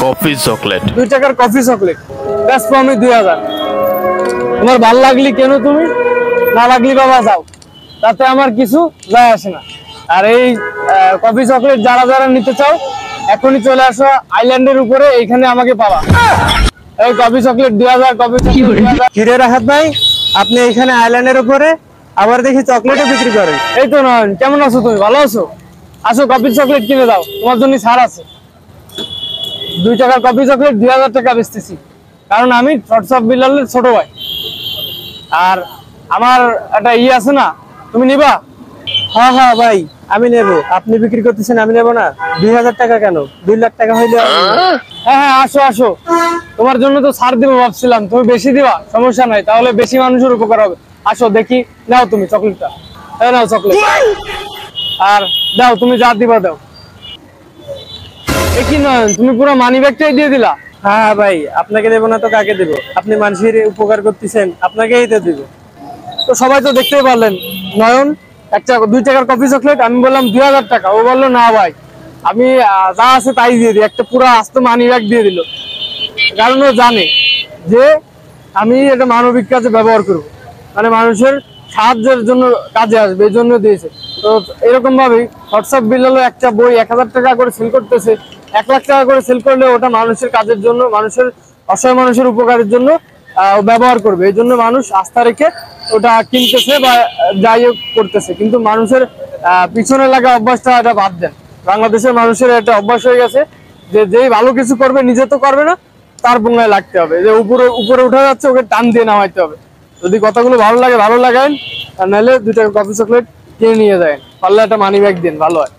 Coffee chocolate. 2 টাকার coffee chocolate বেচবো আমি 2000। তোমার ভাল লাগলি কেন, তুমি না লাগলি বাবা যাও, তাতে আমার কিছু যায় আসে না। আর এই কফি চকলেট যারা যারা নিতে চাও এখনই চলে আসো আইল্যান্ডের উপরে, এইখানে আমাকে পাবা। এই কফি চকলেট 2000, কফি চকলেট 2000। হিরে রাহাত ভাই, আপনি এখানে আইল্যান্ডের উপরে আবার দেখি চকলেটও বিক্রি করেন। এই তো নয়ন, কেমন আছো তুমি? ভালো আছো? আসো কফি চকলেট কিনে দাও, তোমার জন্য ছাড় আছে। 2 টাকার কফি চকলেট 2000 টাকা বেচতেছি, কারণ আমি হোয়াটসঅ্যাপ বিলালের ছোট ভাই। আর আমার একটা আছে না, তুমি নিবা? হ্যাঁ হ্যাঁ ভাই আমি নেব। আপনি বিক্রি করতেছেন, আমি নেব না? 2000 টাকা কেন, 2 লাখ টাকা হইলে? হ্যাঁ হ্যাঁ আসো আসো, তোমার জন্য তো ছাড় দিব ভাবছিলাম, তুমি বেশি দিবা, সমস্যা নাই, তাহলে বেশি মানুষের উপকার হবে। আসো দেখি, নাও তুমি চকলেটটা, নাও চকলেট। আর দাও, তুমি যা দিবা দাও। কি নয়, তুমি পুরো মানি ব্যাগটাই দিয়ে দিলা? হ্যাঁ ভাই, আপনাকে দেবো না তো কাকে দেবো? আপনি মানুষের উপকার করতেছেন, আপনাকেই তো দিব। তো সবাই তো দেখতেই পারলেন, নয়ন একটা 2 টাকার কফি চকলেট, আমি বললাম 2000 টাকা, ও বললো না ভাই আমি যা আছে তাই দিয়ে দিই, একটা পুরো আস্ত মানি ব্যাগ দিয়ে দিল। কারণ ও জানে যে আমি এটা মানবিক কাজে ব্যবহার করব, মানে মানুষের সাহায্যের জন্য কাজে আসবে, এই জন্য দিয়েছে। তো এরকম ভাবেই হোয়াটসঅ্যাপ বিলালে একটা বই 1000 টাকা করে সেল করতেছে, 1 লাখ টাকা করে সেল করলে ওটা মানুষের কাজের জন্য, মানুষের অসহায় মানুষের উপকারের জন্য ব্যবহার করবে, এই জন্য মানুষ আস্থা রেখে ওটা কিনতেছে বা যাই করতেছে। কিন্তু মানুষের পিছনে লাগা অভ্যাসটা এটা বাদ দেন। বাংলাদেশের মানুষের একটা অভ্যাস হয়ে গেছে যে যেই ভালো কিছু করবে নিজে তো করবে না, তার বঙ্গায় লাগতে হবে, যে উপরে উপরে উঠে যাচ্ছে ওকে টান দিয়ে নামাইতে হবে। যদি কথাগুলো ভালো লাগে ভালো লাগান, আর নাহলে 2 টাকার কফি চকলেট কিনে নিয়ে যায়, পারলে একটা মানি ব্যাগ দিন, ভালো হয়।